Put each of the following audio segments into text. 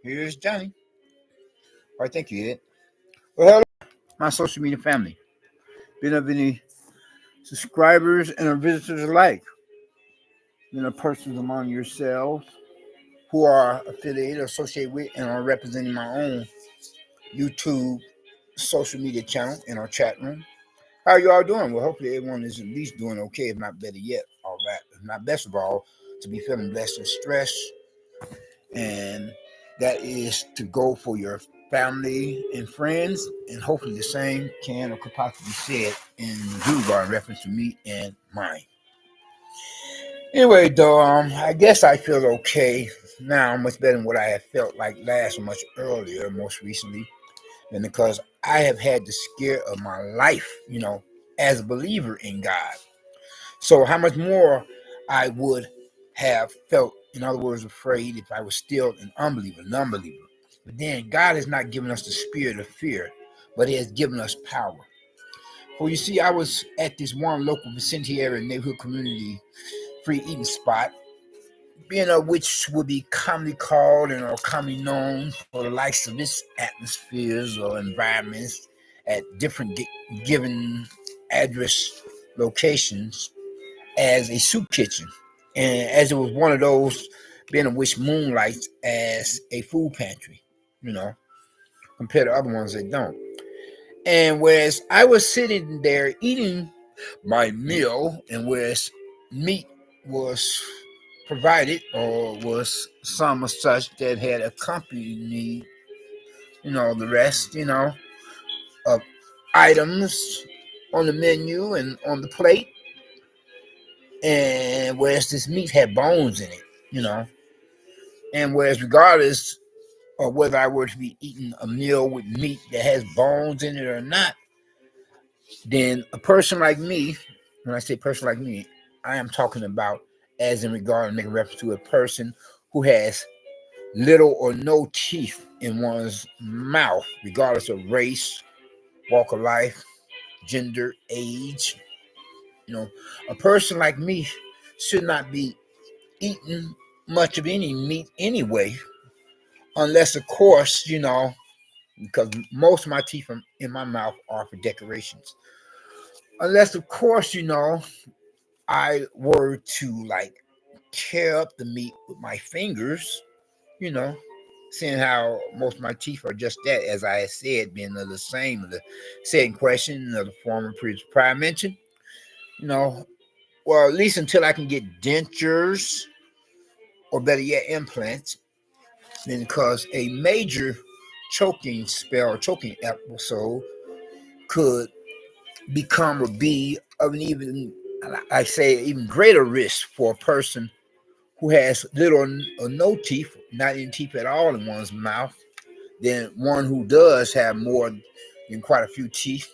Here's Johnny. I thank you, Ed. Well, hello, my social media family. Been up any subscribers and our visitors alike. Persons among yourselves who are affiliated or associated with and are representing my own YouTube social media channel in our chat room. How are you all doing? Well, hopefully everyone is at least doing okay, if not better yet. All that, if not best of all, to be feeling blessed and stressed, and that is to go for your family and friends, and hopefully the same can or could possibly be said in Zubar in reference to me and mine. Anyway, though, I guess I feel okay now, much better than what I had felt like last or much earlier, most recently, and because I have had the scare of my life, as a believer in God. So how much more I would have felt, in other words, afraid if I was still an unbeliever. But then God has not given us the spirit of fear, but He has given us power. Well, you see, I was at this one local vicinity area neighborhood community free eating spot, being of which would be commonly called and or commonly known for the likes of its atmospheres or environments at different given address locations as a soup kitchen. And as it was one of those being of which moonlights as a food pantry, compared to other ones that don't. And whereas I was sitting there eating my meal, and whereas meat was provided or was some of such that had accompanied, the rest, of items on the menu and on the plate. And whereas this meat had bones in it, and whereas regardless of whether I were to be eating a meal with meat that has bones in it or not, then a person like me, when I say person like me, I am talking about as in regard and making reference to a person who has little or no teeth in one's mouth, regardless of race, walk of life, gender, age. A person like me should not be eating much of any meat anyway, unless, of course, because most of my teeth in my mouth are for decorations. Unless, of course, I were to like tear up the meat with my fingers, you know, seeing how most of my teeth are just that, as I had said, being the same, the same question of the former prior mentioned, well, at least until I can get dentures or better yet, implants, because a major choking spell or choking episode could become or be of an even, I say, even greater risk for a person who has little or no teeth, not any teeth at all in one's mouth, than one who does have more than quite a few teeth.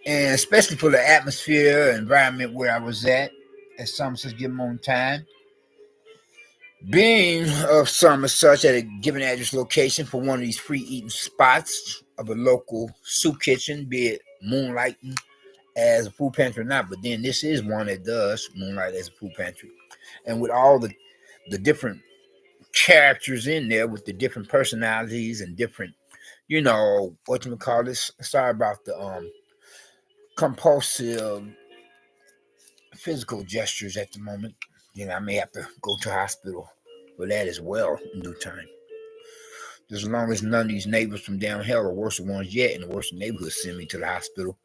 And especially for the atmosphere, environment where I was at some such given moment in time. Being of some as such at a given address location for one of these free eating spots of a local soup kitchen, be it moonlighting as a food pantry or not, but then this is one that does moonlight as a food pantry. And with all the different characters in there with the different personalities and different, what you call this? Sorry about the compulsive physical gestures at the moment. I may have to go to hospital for that as well in due time. Just as long as none of these neighbors from down hell are worse ones yet in the worst neighborhoods send me to the hospital.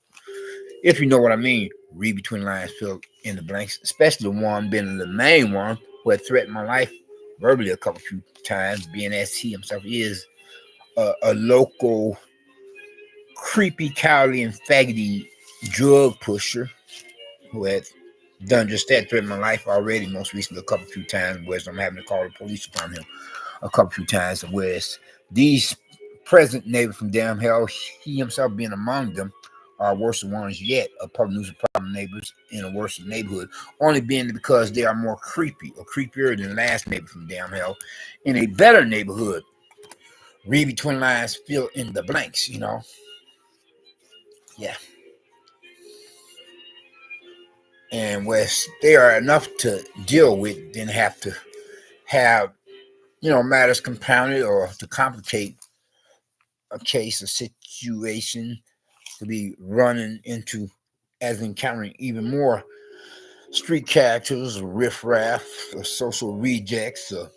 If you know what I mean, read between the lines, fill in the blanks, especially the one being the main one who had threatened my life verbally a few times, being as he himself is a local creepy, cowardly, and faggoty drug pusher who had done just that, threatened my life already, most recently a few times, whereas I'm having to call the police upon him a few times, whereas these present neighbors from down hell, he himself being among them, are worse ones yet, of public nuisance problem neighbors in a worse neighborhood, only being because they are more creepy or creepier than the last neighbor from down hell in a better neighborhood. Read between lines, fill in the blanks, Yeah. and where they are enough to deal with, then have to have matters compounded or to complicate a case, a situation to be running into as encountering even more street characters, riffraff, or social rejects, or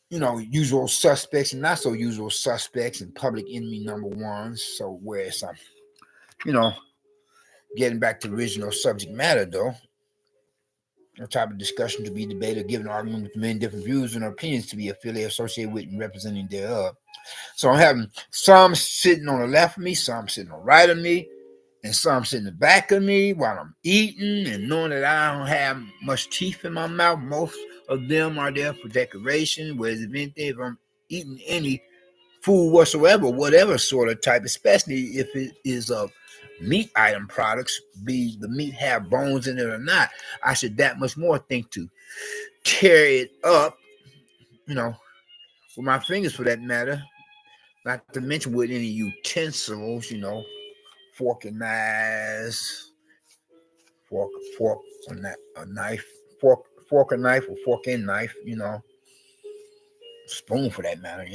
usual suspects and not so usual suspects and public enemy number ones. So whereas I'm, you know, getting back to the original subject matter though, a type of discussion to be debated, given argument with many different views and opinions to be affiliated, associated with, and representing thereof. So I'm having some sitting on the left of me, some sitting on the right of me, and some sitting in the back of me while I'm eating, and knowing that I don't have much teeth in my mouth. Most of them are there for decoration, whereas if anything, if I'm eating any food whatsoever, whatever sort of type, especially if it is a meat item products, be the meat have bones in it or not, I should that much more think to tear it up, with my fingers for that matter, not to mention with any utensils, fork and knives, fork a knife, fork a knife or fork and knife, spoon for that matter,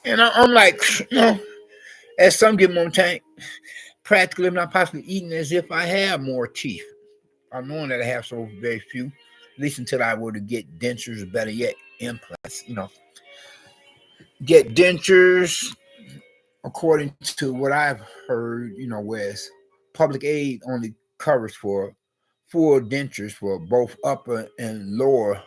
And I'm like, at some given moment in time, practically if not possibly eating as if I have more teeth. I'm knowing that I have so very few, at least until I were to get dentures or better yet, implants, Get dentures, according to what I've heard, whereas public aid only covers for full dentures for both upper and lower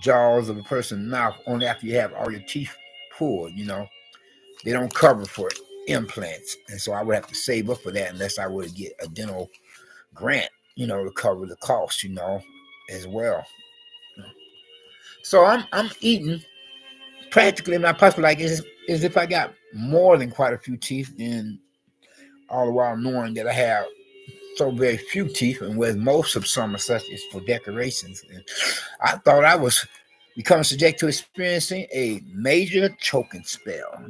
jaws of a person's mouth only after you have all your teeth pulled, They don't cover for implants. And so I would have to save up for that unless I were to get a dental grant, to cover the cost, as well. So I'm eating practically my possible like as if I got more than quite a few teeth, and all the while knowing that I have so very few teeth, and with most of some are such is for decorations. And I thought I was becoming subject to experiencing a major choking spell,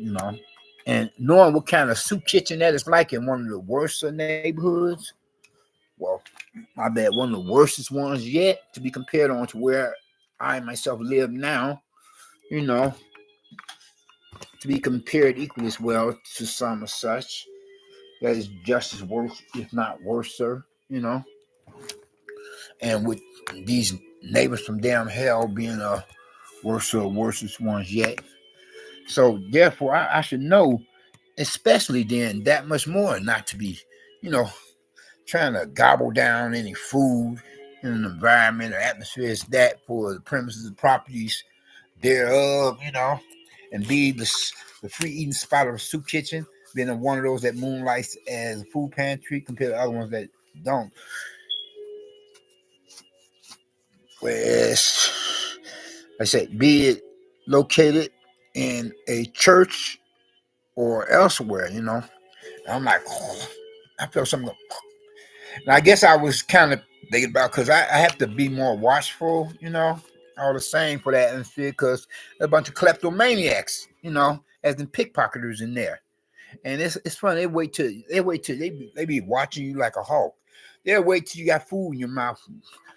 and knowing what kind of soup kitchen that is like in one of the worst neighborhoods. Well, my bad, one of the worstest ones yet to be compared on to where I myself live now, to be compared equally as well to some as such. That is just as worse, if not worse, sir, And with these neighbors from damn hell being worse or worstest ones yet. So therefore I should know, especially then, that much more not to be, trying to gobble down any food in an environment or atmosphere is that for the premises and properties thereof, and be the free eating spot of a soup kitchen, being one of those that moonlights as a food pantry compared to other ones that don't. Whereas, like I said, be it located in a church or elsewhere, I'm like, I feel something. And I guess I was kind of thinking about because I have to be more watchful, all the same for that atmosphere because a bunch of kleptomaniacs, as in pickpocketers in there. And it's funny. They be watching you like a hawk. They'll wait till you got food in your mouth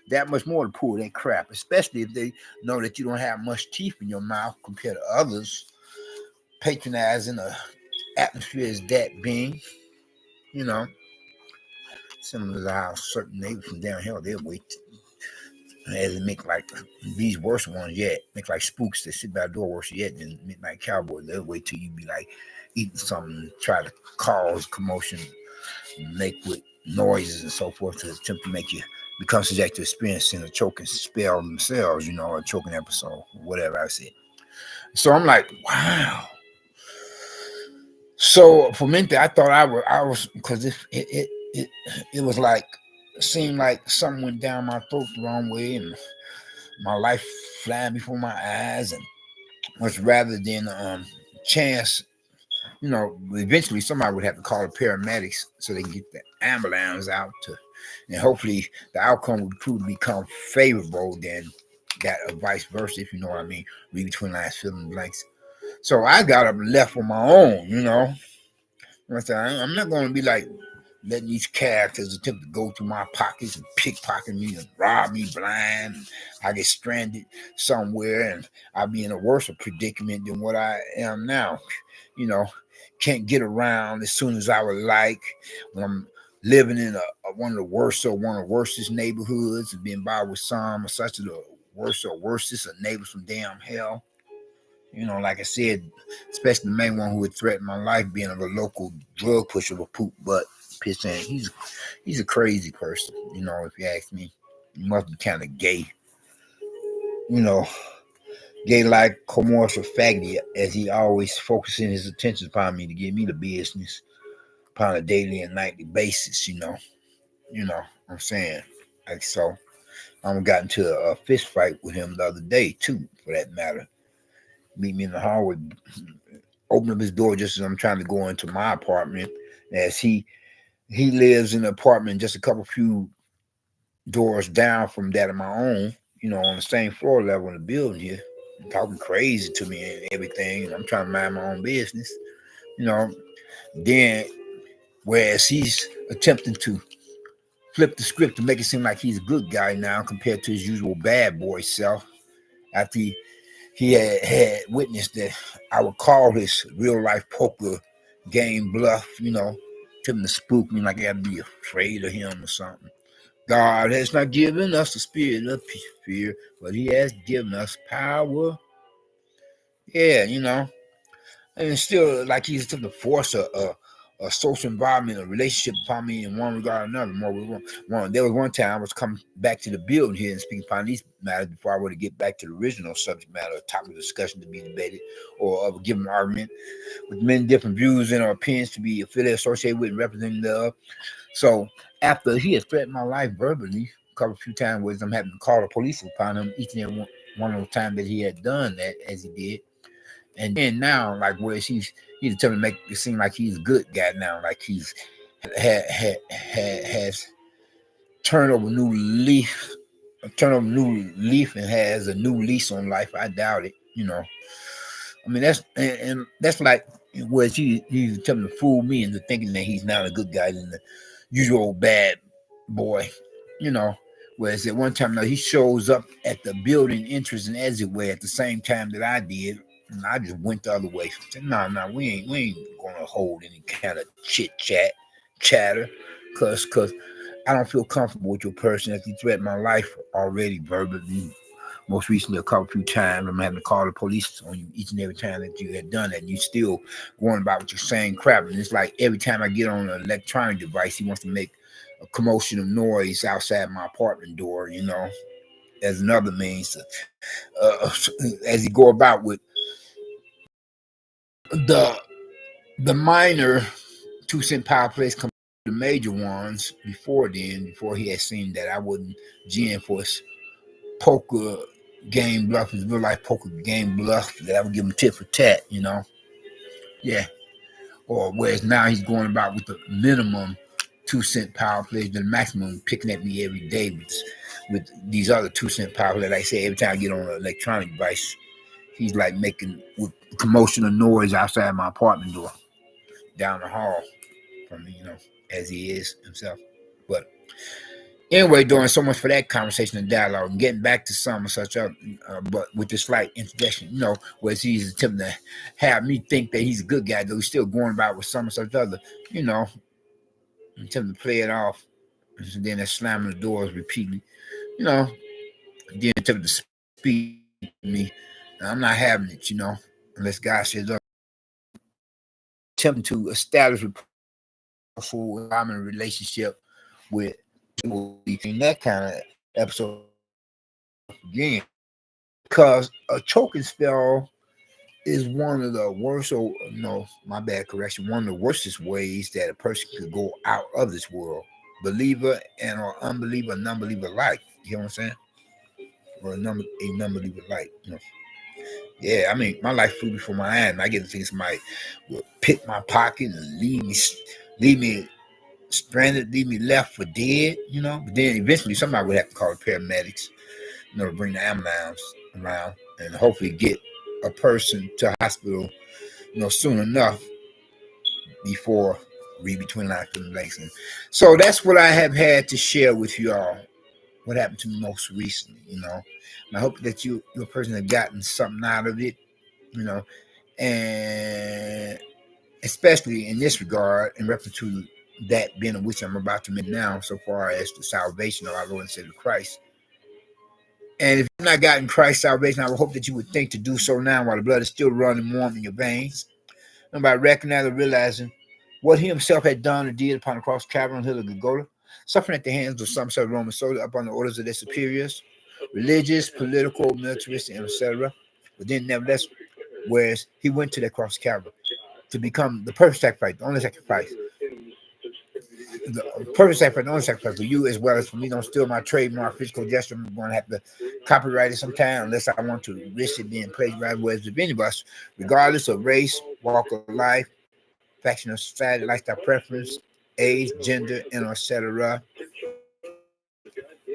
that much more to pull that crap, especially if they know that you don't have much teeth in your mouth compared to others patronizing a atmosphere as that being, similar to how certain neighbors from down here they'll wait as it make like these worse ones yet, make like spooks that sit by the door worse yet than Midnight Cowboy. They'll wait till you be like eating something, try to cause commotion, make with noises and so forth to attempt to make you become subject to experiencing a choking spell themselves, or a choking episode, whatever I said. So I'm like, wow. So for me, I thought I was because it was like seemed like something went down my throat the wrong way and my life flying before my eyes, and much rather than chance, eventually somebody would have to call the paramedics so they can get the ambulance out to, and hopefully the outcome would prove to become favorable than that or vice versa, if you know what I mean. Read between lines, fill in blanks. So I got up and left on my own, I said, I'm not going to be like letting these characters attempt to go through my pockets and pickpocket me and rob me blind. I get stranded somewhere and I'll be in a worse predicament than what I am now. You know, can't get around as soon as I would like. When I'm living in one of the worst or one of the worstest neighborhoods and being involved with some or such of the worst or worstest of neighbors from damn hell. You know, like I said, especially the main one who would threaten my life, being a local drug pusher with a poop butt, piss and he's a crazy person. You know, if you ask me, he must be kind of gay. You know, gay like commercial faggot, as he always focusing his attention upon me to give me the business upon a daily and nightly basis. You know, what I'm saying, like so. I got into a fist fight with him the other day too, for that matter. Meet me in the hallway, open up his door just as I'm trying to go into my apartment. As he lives in an apartment just a couple few doors down from that of my own, you know, on the same floor level in the building here, talking crazy to me and everything. And I'm trying to mind my own business, you know. Then, whereas he's attempting to flip the script to make it seem like he's a good guy now compared to his usual bad boy self, after he had witnessed that I would call his real life poker game bluff, you know, to him to spook me like I had to be afraid of him or something. God has not given us the spirit of fear, but he has given us power. Yeah, you know. And it's still like he's attempting to force a social environment, a relationship upon me in one regard or another. There was one time I was coming back to the building here and speaking upon these matters before I were to get back to the original subject matter, topic of discussion to be debated, or of a given argument with many different views and or opinions to be affiliated, associated with, and represented of. So after he had threatened my life verbally a couple few times, where I'm having to call the police upon him each and every one of those times that he had done that as he did. And then now, like, where he's attempting to make it seem like he's a good guy now, like he's has turned over new leaf and has a new lease on life. I doubt it. You know, I mean and that's like where he's attempting to fool me into thinking that he's not a good guy than the usual bad boy. You know. Whereas at one time, now he shows up at the building entrance and exitway at the same time that I did. And I just went the other way. Said, no, we ain't gonna hold any kind of chatter, cause I don't feel comfortable with your person as you threatened my life already verbally. Most recently, a couple few times, I'm having to call the police on you each and every time that you had done that. And you still going about with your same crap. And it's like every time I get on an electronic device, he wants to make a commotion of noise outside my apartment door, you know, as another means as you go about with the minor 2 cent power plays come the major ones before he had seen that I wouldn't gin for his poker game bluff, his real life poker game bluff, that I would give him tit for tat, you know. Yeah. Or whereas now he's going about with the minimum 2 cent power plays, the maximum picking at me every day with these other 2 cent power plays. Like I say, every time I get on an electronic device, he's like making with commotion or noise outside my apartment door, down the hall from me, you know, as he is himself. But anyway, doing so much for that conversation and dialogue and getting back to some of such but with this slight interjection, you know, where he's attempting to have me think that he's a good guy, though he's still going about with some of such other, you know, attempting to play it off. And then they're slamming the doors repeatedly, you know, then attempting to speak to me. And I'm not having it, you know, unless God says, attempting to establish a full common relationship with in that kind of episode again. Because a choking spell is one of the worst, or no, my bad correction, one of the worstest ways that a person could go out of this world, believer and or unbeliever, non-believer alike. You know what I'm saying? Or a non-believer alike. You know? Yeah, I mean, my life flew before my eyes. I get to think somebody will pick my pocket and leave me stranded, leave me left for dead. You know, but then eventually somebody would have to call the paramedics, you know, to bring the ambulance around and hopefully get a person to a hospital, you know, soon enough before read between lines, fill in the blanks. And so that's what I have had to share with you all. What happened to me most recently, And I hope that your person have gotten something out of it, you know, and especially in this regard, in reference to that being of which I'm about to make now, so far as the salvation of our Lord and Savior Christ. And if you've not gotten Christ's salvation, I would hope that you would think to do so now while the blood is still running warm in your veins. And by recognizing and realizing what he himself had done and did upon the cross, Calvary on the hill of Golgotha, suffering at the hands of some sort of Roman soldier upon the orders of their superiors, religious, political, militaristic, etc. But then, nevertheless, whereas he went to that cross, Calvary, to become the perfect sacrifice, the only sacrifice, the perfect sacrifice, the only sacrifice for you as well as for me. Don't steal my trademark physical gesture. I'm going to have to copyright it sometime unless I want to risk it being plagiarized. Whereas if any of us, regardless of race, walk of life, faction of society, lifestyle preference, age, gender, and etc.,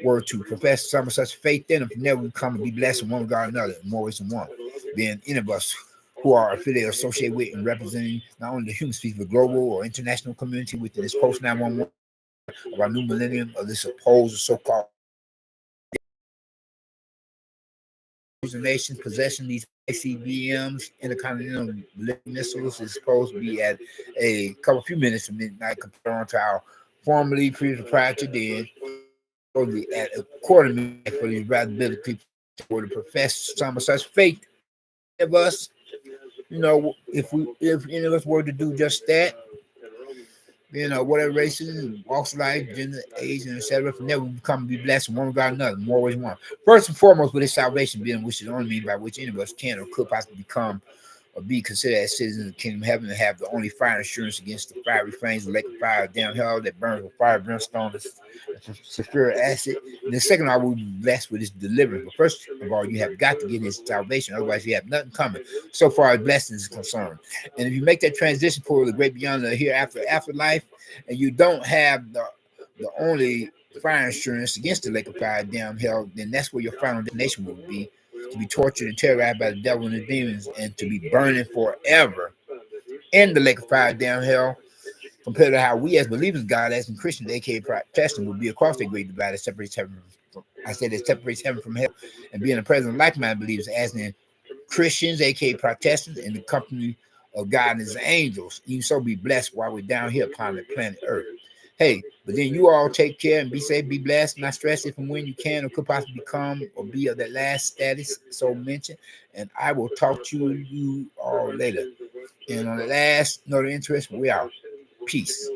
were to profess some of such faith in them, from there we come to be blessed in one regard or another, in more ways than one. Being any of us who are affiliated, associated with, and representing not only the human species, but global or international community within this post 911 of our new millennium of this supposed so-called nations possessing these ICBMs, intercontinental missiles, is supposed to be at a couple few minutes from midnight compared on to our formerly prior to then, supposed to be at a quarter midnight for these rather biblical people to profess some of such faith of us. If any of us were to do just that, whatever races, walks of life, gender, age, and etc. From there, we become to be blessed in one regard or another, more ways one. First and foremost, with this salvation being, which is the only means by which any of us can or could possibly become or be considered as citizens of the kingdom of heaven, and have the only fire insurance against the fiery flames, the lake of fire, down hell that burns with fire, brimstone, the sulfuric acid. And then second of all, we'll be blessed with his deliverance. But first of all, you have got to get his salvation, otherwise you have nothing coming so far as blessings is concerned. And if you make that transition for the great beyond the hereafter, afterlife, and you don't have the only fire insurance against the lake of fire, down hell, then that's where your final destination will be, to be tortured and terrorized by the devil and his demons, and to be burning forever in the lake of fire, down hell, compared to how we as believers, God, as in Christians, aka Protestant, will be across the great divide that separates heaven from, I said it separates heaven from hell, and being a present of like-minded believers, as in Christians, aka Protestants, in the company of God and his angels. Even so, be blessed while we're down here upon the planet Earth. Hey, but then you all take care and be safe, be blessed, not stress if and when you can or could possibly become or be of that last status so mentioned. And I will talk to you all later. And on the last note of interest, we out. Peace.